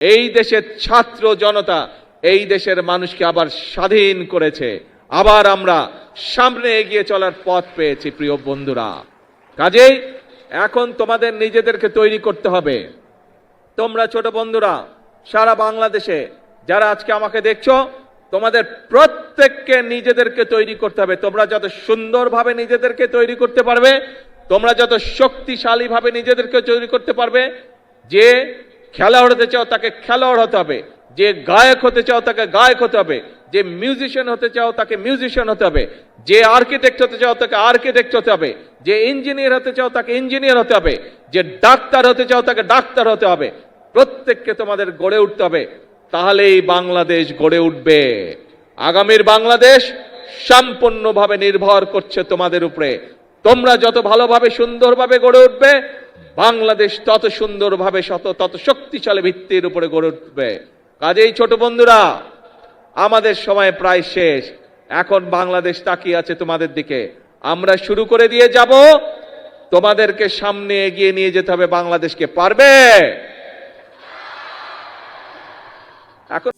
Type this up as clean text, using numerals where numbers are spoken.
এই দেশের ছাত্র জনতা এই দেশের মানুষকে আবার স্বাধীন করেছে, আবার আমরা সামনে এগিয়ে চলার পথ পেয়েছি। প্রিয় বন্ধুরা, কাজেই এখন তোমাদের নিজেদেরকে তৈরি করতে হবে। তোমরা ছোট বন্ধুরা সারা বাংলাদেশে যারা আজকে আমাকে দেখছো, তোমাদের প্রত্যেককে নিজেদেরকে তৈরি করতে হবে। তোমরা যত সুন্দরভাবে নিজেদেরকে তৈরি করতে পারবে, তোমরা যত শক্তিশালীভাবে নিজেদেরকে তৈরি করতে পারবে, যে খেলোয়াড় হতে চাও তাকে খেলোয়াড় হতে হবে, যে গায়ক হতে চাও তাকে গায়ক হতে হবে, যে মিউজিশিয়ান হতে চাও তাকে মিউজিশিয়ান হতে হবে, যে আর্কিটেক্ট হতে চাও তাকে আর্কিটেক্ট হতে হবে, যে ইঞ্জিনিয়ার হতে চাও তাকে ইঞ্জিনিয়ার হতে হবে, যে ডাক্তার হতে চাও তাকে ডাক্তার হতে হবে। প্রত্যেককে তোমাদের গড়ে উঠতে হবে, তাহলেই বাংলাদেশ গড়ে উঠবে। আগামীর বাংলাদেশ সম্পূর্ণভাবে নির্ভর করছে তোমাদের উপরে। তোমরা যত ভালোভাবে সুন্দরভাবে গড়ে উঠবে, বাংলাদেশ তত সুন্দরভাবে তত শক্তিশালী ভিত্তির উপরে গড়ে উঠবে। কাজেই ছোট বন্ধুরা, আমাদের সময় প্রায় শেষ। এখন বাংলাদেশ তাকিয়ে আছে তোমাদের দিকে। আমরা শুরু করে দিয়ে যাব, তোমাদেরকে সামনে এগিয়ে নিয়ে যেতে হবে বাংলাদেশকে। পারবে? এখন